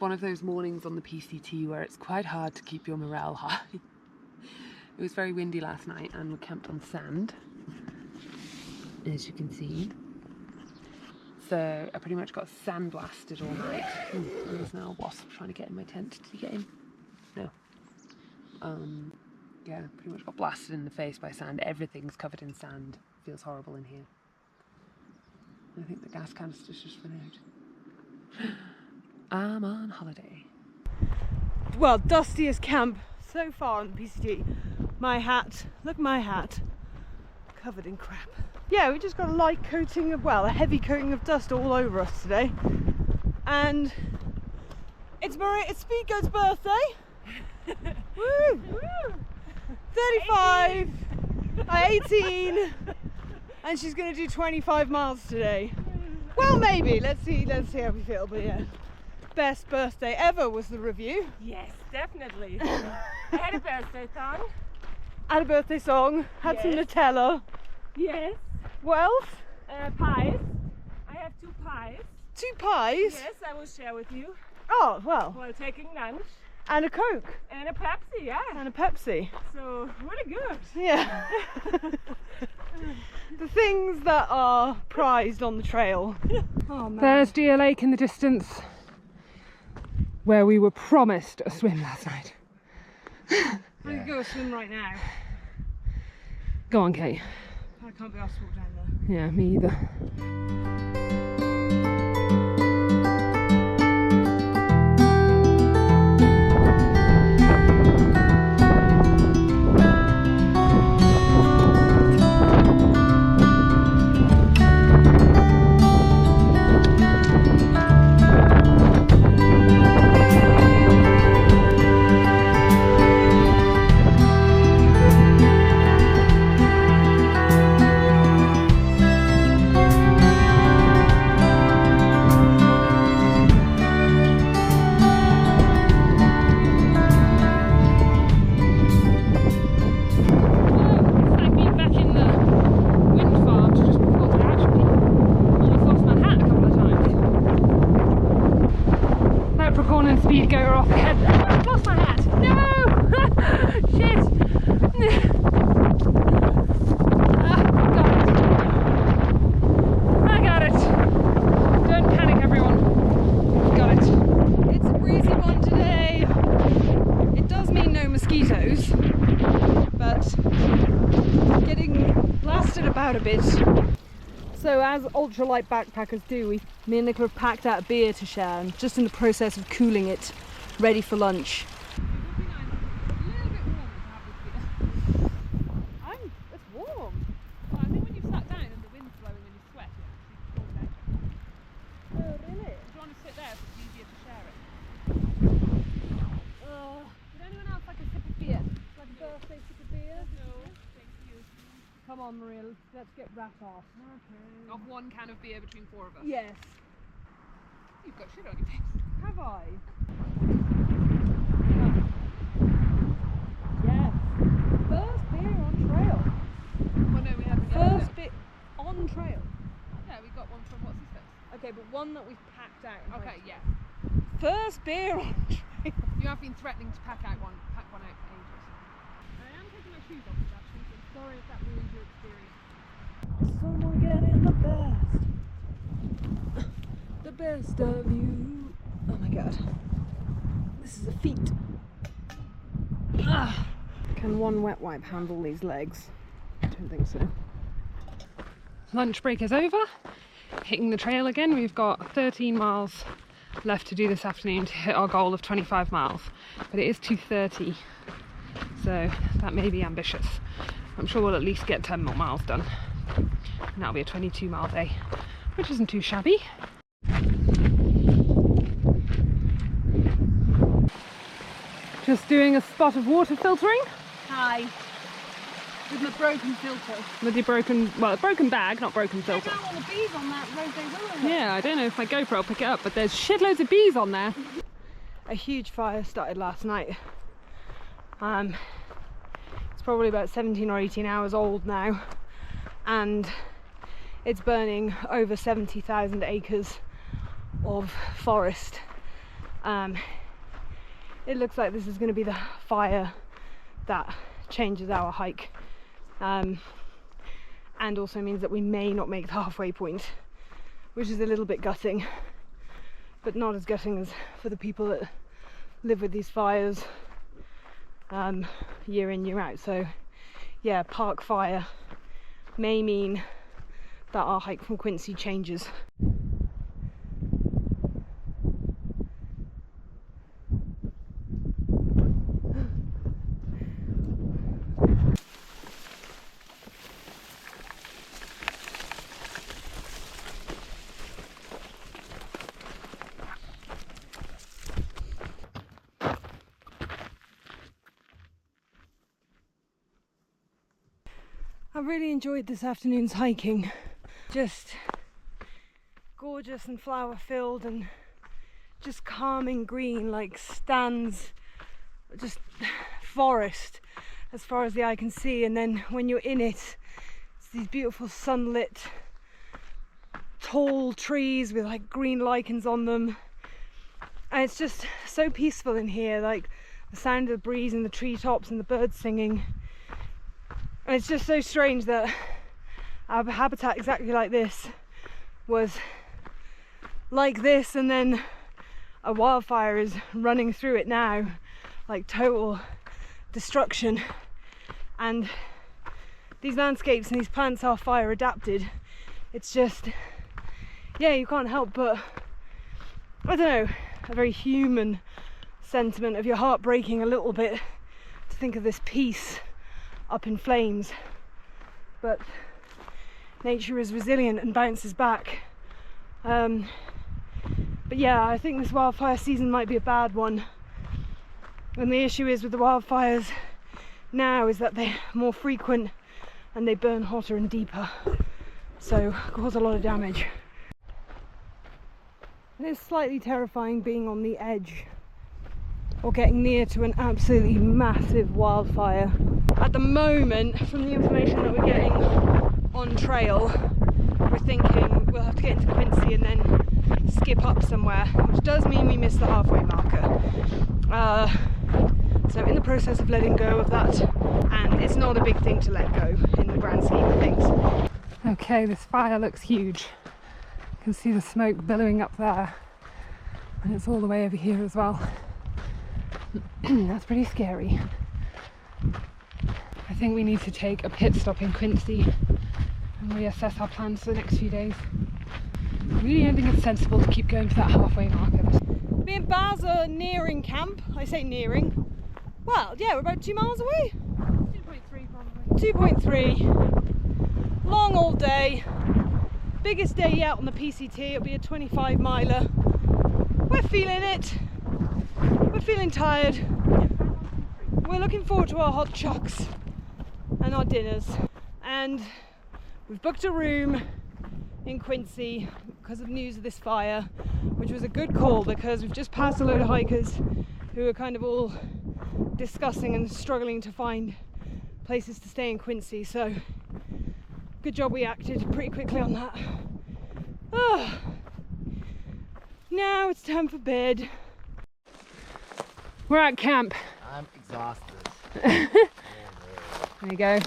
It's one of those mornings on the PCT where it's quite hard to keep your morale high. It was very windy last night and we camped on sand, as you can see. So I pretty much got sandblasted all night. There's now a wasp trying to get in my tent. Did you get in? No. Yeah, pretty much got blasted in the face by sand. Everything's covered in sand. Feels horrible in here. I think the gas canister's just run out. I'm on holiday. Well, dustiest camp so far on the PCT. My hat, look at my hat, covered in crap. Yeah, we just got a light coating of, well, a heavy coating of dust all over us today. And it's Speedgoat's birthday. Woo! 35, 18, and she's gonna do 25 miles today. Well, maybe, let's see how we feel, but yeah. Best birthday ever was the review. Yes, definitely. I had a birthday song. Had a birthday song, had some Nutella. Yes. What else? Pies. I have 2 pies. 2 pies? Yes, I will share with you. Oh, well. While taking lunch. And a Coke. And a Pepsi, yeah. And a Pepsi. So, really good. Yeah. The things that are prized on the trail. Oh, man. There's Deer Lake in the distance, where we were promised a swim last night. I'm going to go swim right now. Go on, Kate. I can't be asked to walk down there. Yeah, me either. Speed goer off ahead. Oh, I've lost my hat. No! Shit! I got it. Don't panic, everyone. Got it. It's a breezy one today. It does mean no mosquitoes, but getting blasted about a bit. So as ultralight backpackers do, me and Nicola have packed out a beer to share and just in the process of cooling it, ready for lunch. It's warm. Well, I think when you've sat down and the wind's blowing and you sweat, it's cool down. Oh, really? Do you want to sit there so it's easier to share it? Would anyone else like a sip of beer? Like a birthday sip of beer? No, thank you. Come on, Maria, let's get wrapped off. Okay. Of 1 can of beer between 4 of us. Yes. You've got shit on your face. Have I? Yes. First beer on trail. Well, no, we haven't. First beer on trail. Yeah, we got one from what's his face. Okay, but one that we've packed out. Okay, yeah. First beer on trail. You have been threatening to pack one out for ages. I am taking my shoes off actually, so sorry if that ruins your experience. Someone getting the best of you. Oh my god, this is a feat. Ugh. Can one wet wipe handle these legs? I don't think so. Lunch break is over. Hitting the trail again. We've got 13 miles left to do this afternoon to hit our goal of 25 miles, but it is 2:30, so that may be ambitious. I'm sure we'll at least get 10 more miles done, and that'll be a 22-mile day, which isn't too shabby. Just doing a spot of water filtering. Hi. With my broken filter. With your broken bag, not broken filter. Check out all the bees on that rosé willow. Yeah, I don't know if my GoPro will pick it up, but there's shitloads of bees on there. A huge fire started last night. It's probably about 17 or 18 hours old now, and it's burning over 70,000 acres of forest. It looks like this is going to be the fire that changes our hike, and also means that we may not make the halfway point, which is a little bit gutting, but not as gutting as for the people that live with these fires year in, year out. So yeah, park fire may mean that our hike from Quincy changes. I really enjoyed this afternoon's hiking. Just gorgeous and flower filled and just calming green, like stands, just forest as far as the eye can see. And then when you're in it, it's these beautiful sunlit tall trees with like green lichens on them, and it's just so peaceful in here, like the sound of the breeze and the treetops and the birds singing. And it's just so strange that our habitat exactly like this was like this, and then a wildfire is running through it now, like total destruction. And these landscapes and these plants are fire adapted. It's just, yeah, you can't help but, I don't know, a very human sentiment of your heart breaking a little bit to think of this piece up in flames. But nature is resilient and bounces back. But yeah, I think this wildfire season might be a bad one. And the issue is with the wildfires now is that they're more frequent and they burn hotter and deeper, so cause a lot of damage. And it's slightly terrifying being on the edge or getting near to an absolutely massive wildfire. At the moment, from the information that we're getting on trail, we're thinking we'll have to get into Quincy and then skip up somewhere, which does mean we miss the halfway marker. So I'm in the process of letting go of that, and it's not a big thing to let go in the grand scheme of things. Okay, this fire looks huge. You can see the smoke billowing up there, and it's all the way over here as well. That's pretty scary. I think we need to take a pit stop in Quincy and reassess our plans for the next few days. I really don't think it's sensible to keep going to that halfway marker. Me and Baz are nearing camp. I say nearing. Well, yeah, we're about 2 miles away. 2.3 probably. 2.3. Long all day. Biggest day yet on the PCT. It'll be a 25 miler. We're feeling it. We're feeling tired. We're looking forward to our hot chucks and our dinners. And we've booked a room in Quincy because of news of this fire, which was a good call because we've just passed a load of hikers who are kind of all discussing and struggling to find places to stay in Quincy. So good job we acted pretty quickly on that. Now it's time for bed. We're at camp. I'm exhausted. There you go.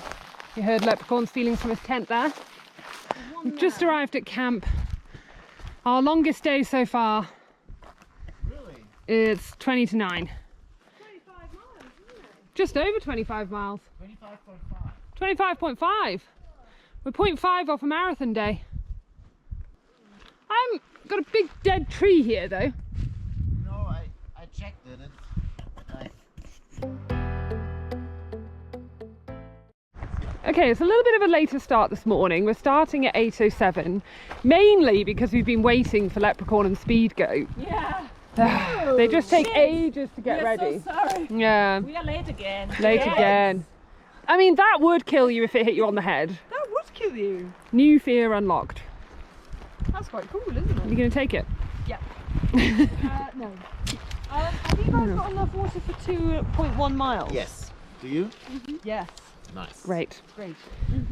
You heard Leprechaun's feelings from his tent there. We've just arrived at camp. Our longest day so far. Really? It's 20 to 9. 25 miles, isn't it? Just over 25 miles. 25.5. 25.5. We're 0.5 off a marathon day. I'm got a big dead tree here though. No, I checked it. Okay, it's a little bit of a later start this morning. We're starting at 8:07, mainly because we've been waiting for Leprechaun and Speed Goat. Yeah. They just take shit. ages to get We are ready. So sorry. Yeah, We are late again. late Yes. again. I mean, that would kill you if it hit you on the head. That would kill you. New fear unlocked. That's quite cool, isn't it? You gonna take it? Yeah. No. Have you guys got enough water for 2.1 miles? Yes. Do you? Yes. Nice. Great. Great.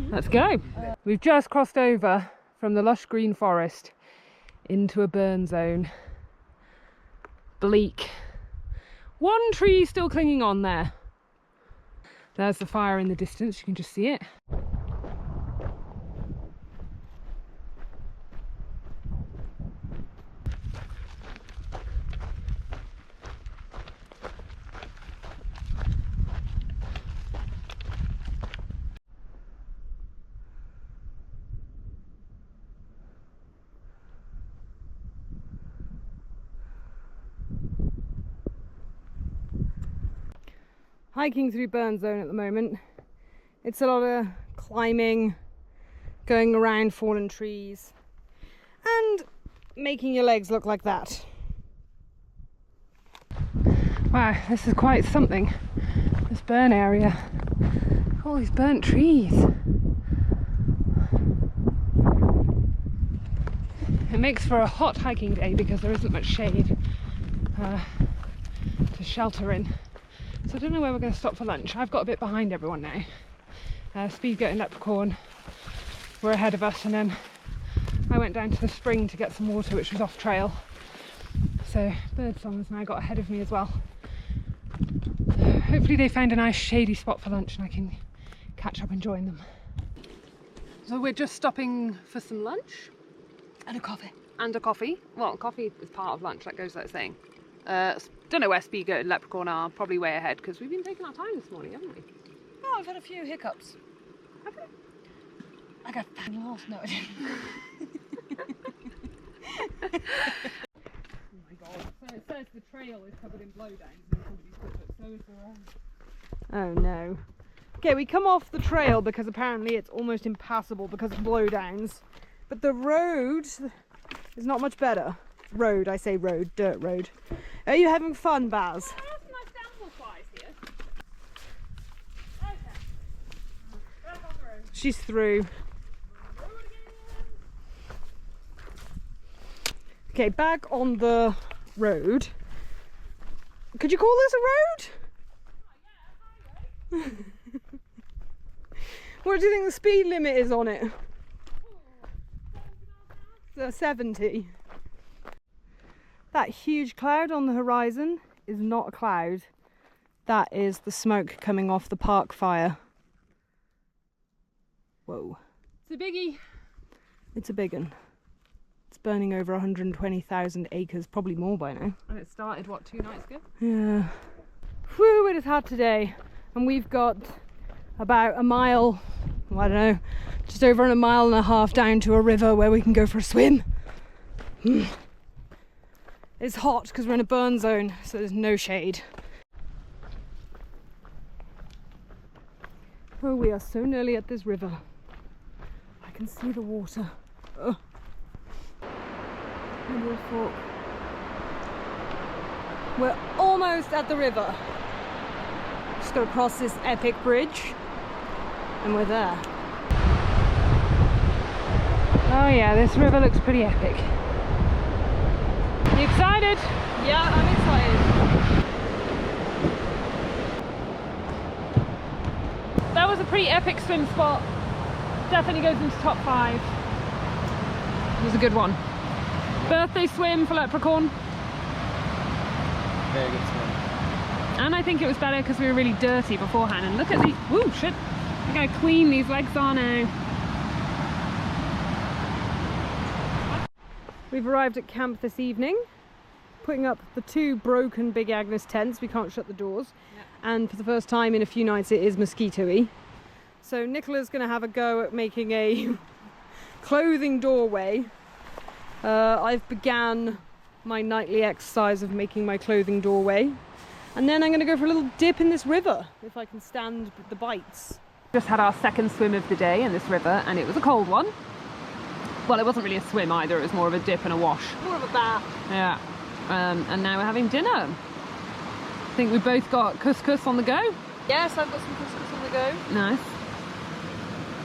Let's go. We've just crossed over from the lush green forest into a burn zone. bleak. One tree still clinging on there. There's the fire in the distance, you can just see it. Hiking through burn zone at the moment. It's a lot of climbing, going around fallen trees, and making your legs look like that. Wow, this is quite something, this burn area. All these burnt trees. It makes for a hot hiking day because there isn't much shade to shelter in. So I don't know where we're going to stop for lunch. I've got a bit behind everyone now. Speedgoat and Leprechaun were ahead of us, and then I went down to the spring to get some water, which was off trail. So Birdsong has now got ahead of me as well. Hopefully they found a nice shady spot for lunch and I can catch up and join them. So we're just stopping for some lunch. And a coffee. And a coffee. Well, coffee is part of lunch, that goes without saying. Don't know where Speedgoat and Leprechaun are, probably way ahead because we've been taking our time this morning, haven't we? Oh, I've had a few hiccups. Have we? I got lost. No, I didn't. Oh my god. So it says the trail is covered in blowdowns and somebody's put it, so is the road. Oh no. Okay, we come off the trail because apparently it's almost impassable because of blowdowns. But the road is not much better. Road, I say road, dirt road. Are you having fun, Baz? Oh, there's some nice damsel flies here. Okay. Back on the road. She's through. Okay, back on the road. Could you call this a road? What do you think the speed limit is on it? 70. That huge cloud on the horizon is not a cloud. That is the smoke coming off the park fire. Whoa. It's a biggie. It's a big one. It's burning over 120,000 acres, probably more by now. And it started, what, 2 nights ago? Yeah. Whew, it is hot today. And we've got about a mile, I don't know, just over a mile and a half down to a river where we can go for a swim. It's hot because we're in a burn zone, so there's no shade. Oh, we are so nearly at this river. I can see the water. Oh. Fork. We're almost at the river. Just got to cross this epic bridge and we're there. Oh yeah, this river looks pretty epic. You excited? Yeah, I'm excited. That was a pretty epic swim spot. Definitely goes into top 5. It was a good one. Birthday swim for Leprechaun. Very good swim. And I think it was better because we were really dirty beforehand. And look at these, woo, shit. Look how clean these legs are now. We've arrived at camp this evening, putting up the 2 broken Big Agnes tents. We can't shut the doors. Yep. And for the first time in a few nights it is mosquito-y. So Nicola's going to have a go at making a clothing doorway. I've began my nightly exercise of making my clothing doorway. And then I'm going to go for a little dip in this river, if I can stand the bites. Just had our second swim of the day in this river and it was a cold one. Well, it wasn't really a swim either, it was more of a dip and a wash. More of a bath. Yeah. And now we're having dinner. I think we both got couscous on the go. Yes, I've got some couscous on the go. Nice.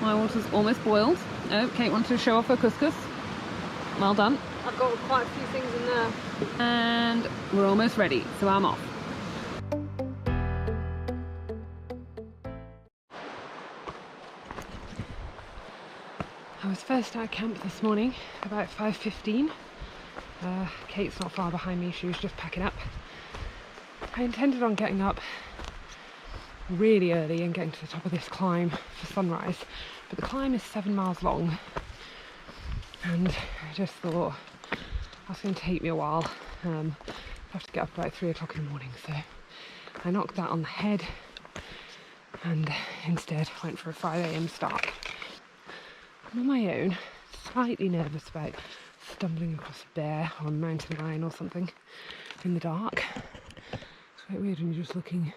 My water's almost boiled. Oh, Kate wanted to show off her couscous. Well done. I've got quite a few things in there. And we're almost ready, so I'm off. I was first at camp this morning about 5:15 Kate's not far behind me, she was just packing up. I intended on getting up really early and getting to the top of this climb for sunrise, but the climb is 7 miles long and I just thought that's going to take me a while. I have to get up about 3 o'clock in the morning, so I knocked that on the head and instead went for a 5 a.m. start. I'm on my own, slightly nervous about stumbling across a bear or a mountain lion or something in the dark. It's quite weird when you're just looking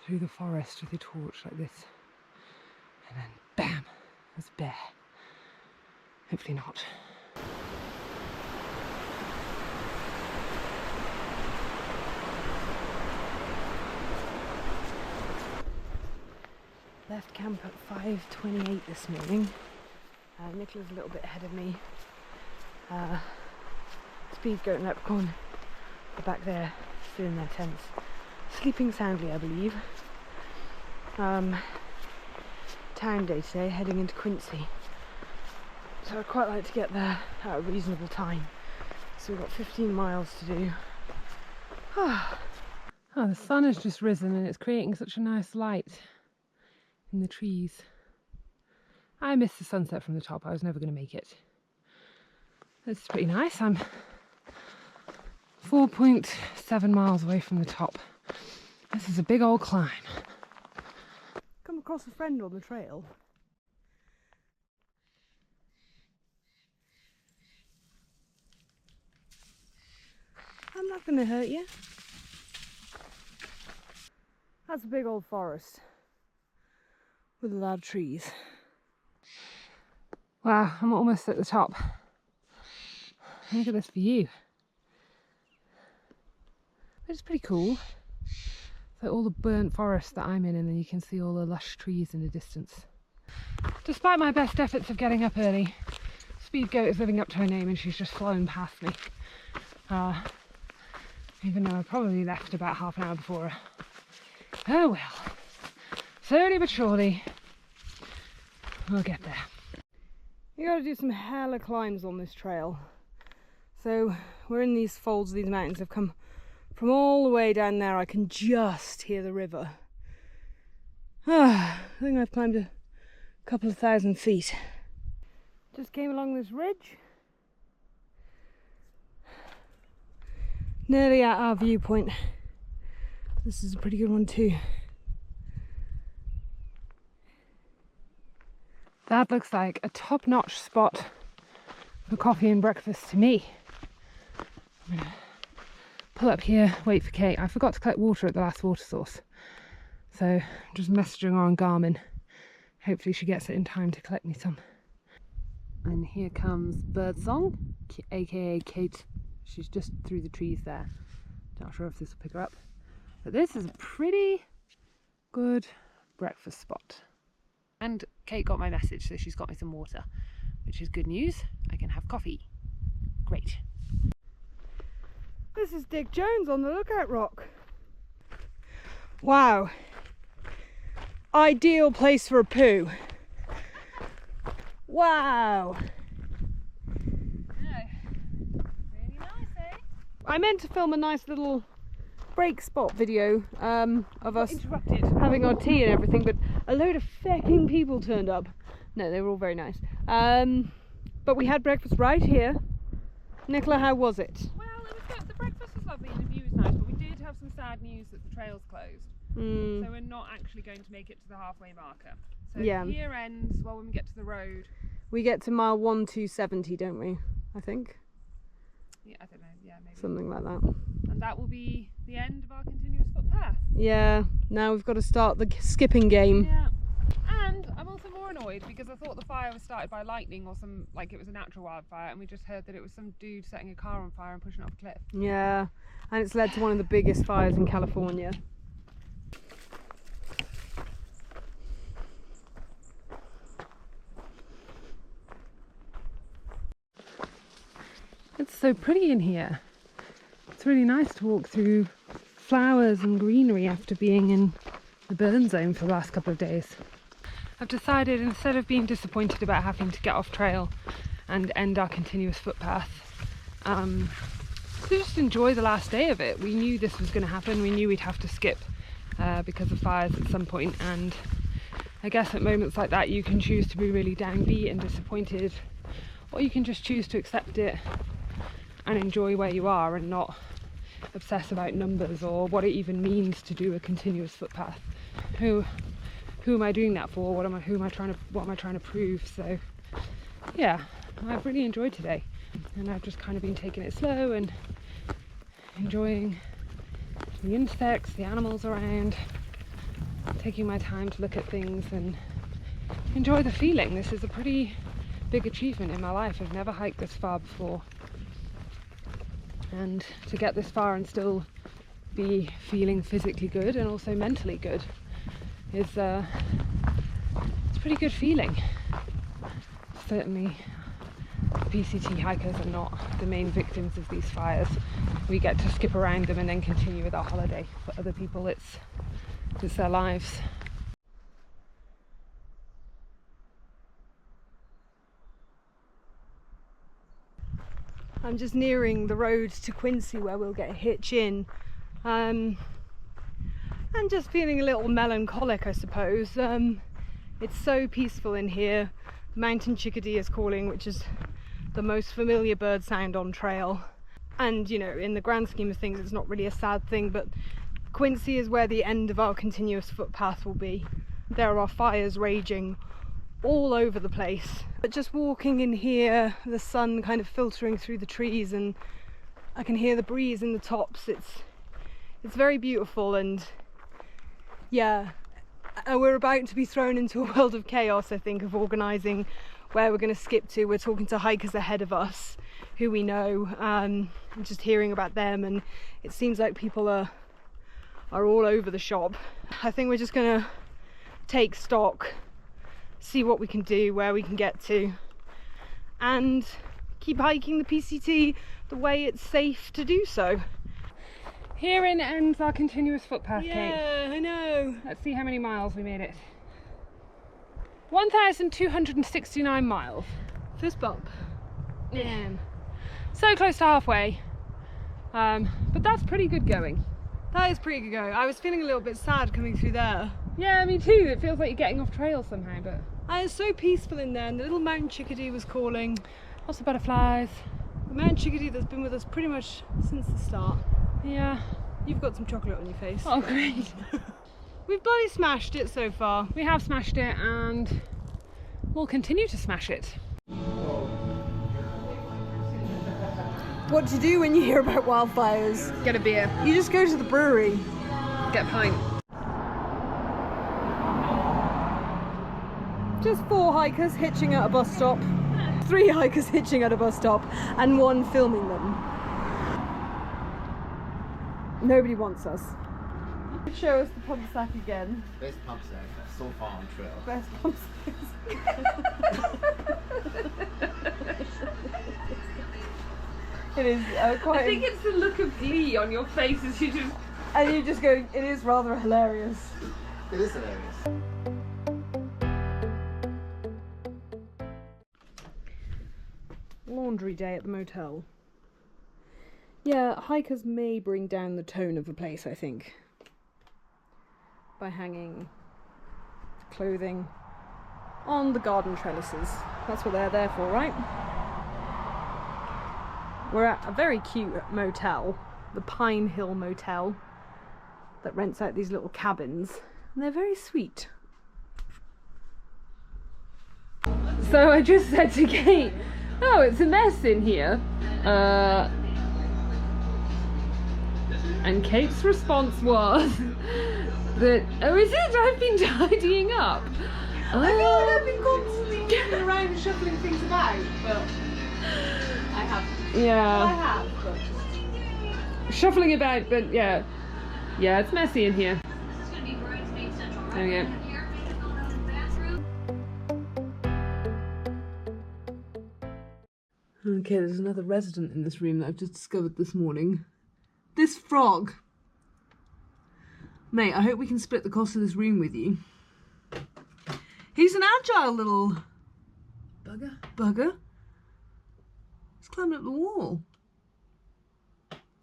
through the forest with your torch like this and then bam, there's a bear. Hopefully not. Left camp at 5:28 this morning. Nicola's a little bit ahead of me. Speed Goat and Leprechaun are back there, still in their tents, sleeping soundly, I believe. Town day today, heading into Quincy. So I'd quite like to get there at a reasonable time. So we've got 15 miles to do. Oh, the sun has just risen and it's creating such a nice light in the trees. I missed the sunset from the top. I was never going to make it. This is pretty nice. I'm 4.7 miles away from the top. This is a big old climb. Come across a friend on the trail. I'm not going to hurt you. That's a big old forest with a lot of trees. Wow, I'm almost at the top. Look at this view. It's pretty cool. It's like all the burnt forest that I'm in, and then you can see all the lush trees in the distance. Despite my best efforts of getting up early, Speed Goat is living up to her name and she's just flown past me. Even though I probably left about half an hour before her. Oh well. Slowly but surely, we'll get there. You gotta do some hella climbs on this trail. So we're in these folds of these mountains. I've come from all the way down there. I can just hear the river. I think I've climbed a couple of 1,000 feet. Just came along this ridge. Nearly at our viewpoint. This is a pretty good one too. That looks like a top-notch spot for coffee and breakfast to me. I'm gonna pull up here, wait for Kate. I forgot to collect water at the last water source. So I'm just messaging her on Garmin. Hopefully she gets it in time to collect me some. And here comes Birdsong, aka Kate. She's just through the trees there. Not sure if this will pick her up. But this is a pretty good breakfast spot. And Kate got my message, so she's got me some water, which is good news. I can have coffee. Great. This is Dick Jones on the Lookout Rock. Wow. Ideal place for a poo. Wow. Really nice, eh? I meant to film a nice little break spot video of us Interrupted. having our tea and everything, but a load of fecking people turned up. No, they were all very nice. But we had breakfast right here. Nicola, how was it? Well, it was good. The breakfast was lovely and the view was nice, but we did have some sad news that the trail's closed. So we're not actually going to make it to the halfway marker. So Yeah. here ends, well, when we get to the road. We get to mile 1270, don't we? I think. Yeah, I don't know, yeah, maybe. Something like that. And that will be the end of our continuous footpath. Yeah, now we've got to start the skipping game. Yeah. And I'm also more annoyed because I thought the fire was started by lightning or some, like it was a natural wildfire, and we just heard that it was some dude setting a car on fire and pushing it off a cliff. Yeah, and it's led to one of the biggest fires in California. It's so pretty in here. It's really nice to walk through flowers and greenery after being in the burn zone for the last couple of days. I've decided, instead of being disappointed about having to get off trail and end our continuous footpath, to just enjoy the last day of it. We knew this was going to happen. We knew we'd have to skip because of fires at some point, and I guess at moments like that you can choose to be really downbeat and disappointed, or you can just choose to accept it and enjoy where you are and not obsess about numbers or what it even means to do a continuous footpath. Who am I doing that for? What am I trying to prove? So yeah, I've really enjoyed today, and I've just kind of been taking it slow and enjoying the insects, the animals around, taking my time to look at things and enjoy the feeling. This is a pretty big achievement in my life. I've never hiked this far before, and to get this far and still be feeling physically good and also mentally good is it's a pretty good feeling. Certainly PCT hikers are not the main victims of these fires. We get to skip around them and then continue with our holiday. For other people it's their lives. I'm just nearing the road to Quincy where we'll get a hitch in. I'm just feeling a little melancholic, I suppose. It's so peaceful in here. Mountain chickadee is calling, which is the most familiar bird sound on trail. And you know, in the grand scheme of things, it's not really a sad thing, but Quincy is where the end of our continuous footpath will be. There are fires raging all over the place. But just walking in here, the sun kind of filtering through the trees, and I can hear the breeze in the tops. It's very beautiful, and yeah, we're about to be thrown into a world of chaos, I think, of organising where we're going to skip to. We're talking to hikers ahead of us who we know, and just hearing about them, and it seems like people are all over the shop. I think we're just going to take stock, see what we can do, where we can get to, and keep hiking the PCT the way it's safe to do so. Herein ends our continuous footpath, Kate. Yeah, I know. Let's see how many miles we made it. 1,269 miles. Fist bump. Yeah. So close to halfway. But that's pretty good going. That is pretty good going. I was feeling a little bit sad coming through there. Yeah, me too. It feels like you're getting off trail somehow, but It's so peaceful in there, and the little mountain chickadee was calling. lots of butterflies. The mountain chickadee that's been with us pretty much since the start. Yeah. You've got some chocolate on your face. Oh, great. We've bloody smashed it so far. We have smashed it, and we'll continue to smash it. What to do when you hear about wildfires? Get a beer. You just go to the brewery. Get a pint. Just 4 hikers hitching at a bus stop. 3 hikers hitching at a bus stop, and 1 filming them. Nobody wants us. Show us the pump sack again. Best pump sack so far on trail. Best pump sack. It is quite. I think it's the look of glee on your face as you just. And you just go. It is rather hilarious. It is hilarious. Laundry day at the motel. Yeah, hikers may bring down the tone of the place, I think, by hanging clothing on the garden trellises. That's what they're there for, right? We're at a very cute motel, the Pine Hill Motel, that rents out these little cabins, and they're very sweet. So I just said to Kate, oh, it's a mess in here. And Kate's response was that, oh, is it? I've been tidying up. I feel like I've been constantly moving around and shuffling things about, but I haven't. Yeah. I have, but Shuffling about, but yeah. Yeah, it's messy in here. There we go. Okay, there's another resident in this room that I've just discovered this morning. This frog. Mate, I hope we can split the cost of this room with you. He's an agile little bugger. He's climbing up the wall.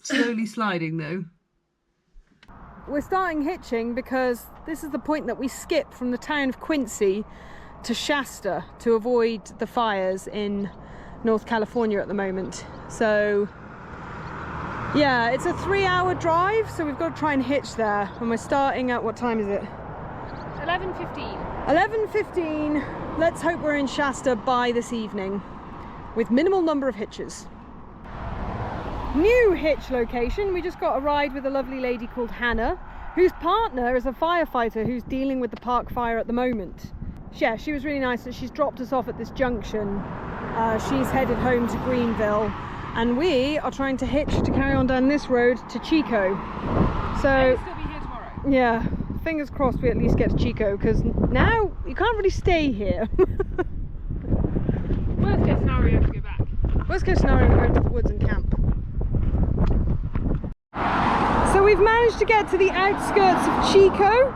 slowly sliding though. We're starting hitching because this is the point that we skip from the town of Quincy to Shasta to avoid the fires in North California at the moment. So yeah, it's a 3-hour drive, so we've got to try and hitch there. And we're starting at, what time is it? 11:15. 11:15. Let's hope we're in Shasta by this evening with minimal number of hitches. New hitch location. We just got a ride with a lovely lady called Hannah, whose partner is a firefighter who's dealing with the park fire at the moment. Yeah, she was really nice that she's dropped us off at this junction. She's headed home to Greenville, and we are trying to hitch to carry on down this road to Chico. So We'll still be here tomorrow. yeah, fingers crossed we at least get to Chico, because now you can't really stay here. Worst case scenario, we have to go back. Worst case scenario, we go to the woods and camp. So we've managed to get to the outskirts of Chico.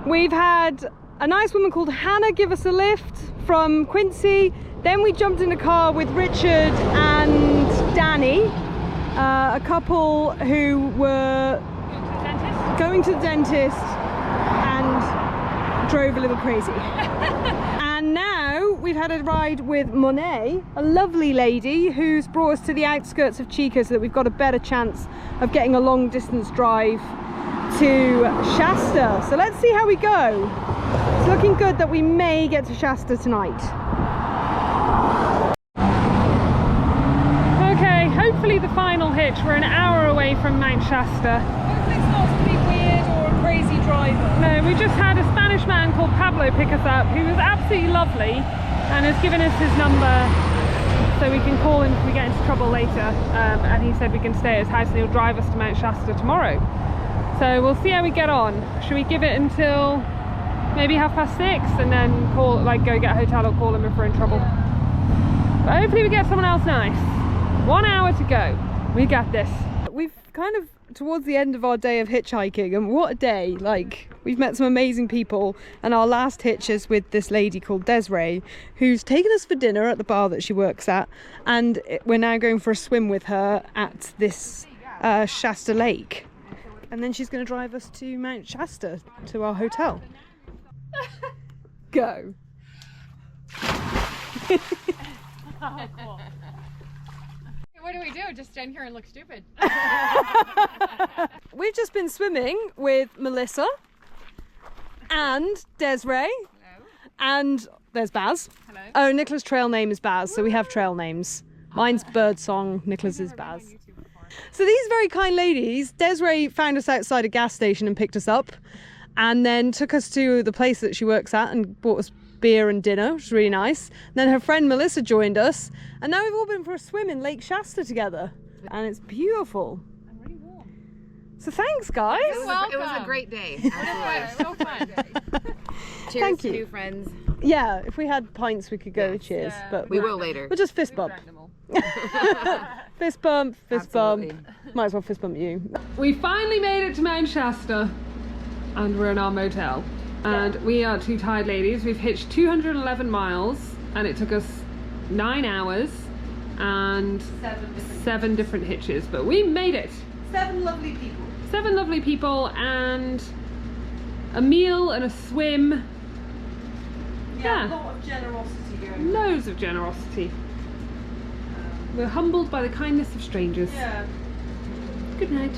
We've had a nice woman called Hannah give us a lift from Quincy. Then we jumped in a car with Richard and Danny, a couple who were going to the dentist and drove a little crazy. And now we've had a ride with Monet, a lovely lady who's brought us to the outskirts of Chico so that we've got a better chance of getting a long distance drive to Shasta. So let's see how we go. It's looking good that we may get to Shasta tonight. Okay, hopefully the final hitch. We're an hour away from Mount Shasta. Hopefully it's not to be weird or a crazy driver. No, we just had a Spanish man called Pablo pick us up, who was absolutely lovely and has given us his number so we can call him if we get into trouble later. And he said we can stay at his house and he'll drive us to Mount Shasta tomorrow. So we'll see how we get on. Should we give it until maybe 6:30 and then call, like, go get a hotel or call him if we're in trouble? But hopefully we get someone else nice. 1 hour to go. We got this. We've kind of towards the end of our day of hitchhiking, and what a day. Like, we've met some amazing people, and our last hitch is with this lady called Desiree, who's taken us for dinner at the bar that she works at, and we're now going for a swim with her at this Shasta Lake, and then she's going to drive us to Mount Shasta to our hotel. Go. Oh, cool. What do we do? Just stand here and look stupid? We've just been swimming with Melissa and Desiree. Hello. And there's Baz. Hello. Oh, Nicola's trail name is Baz, so we have trail names. Mine's Birdsong, Nicola's is Baz. So these very kind ladies, Desiree found us outside a gas station and picked us up, and then took us to the place that she works at and bought us beer and dinner, which was really nice. And then her friend Melissa joined us, and now we've all been for a swim in Lake Shasta together, and it's beautiful. I'm really warm. So thanks, guys. You're welcome. It was a great day. So fun. Cheers Thank to you. new friends. Yeah, if we had pints, we could go. Cheers, Yeah. but We will later. we'll just fist bump. Fist bump, fist Absolutely. bump. Might as well fist bump you. We finally made it to Mount Shasta and we're in our motel. And we are two tired ladies. We've hitched 211 miles and it took us 9 hours and 7 different hitches, but we made it. 7 lovely people. 7 lovely people and a meal and a swim. Yeah. A lot of generosity going. Loads of generosity. We're humbled by the kindness of strangers. Yeah. Good night.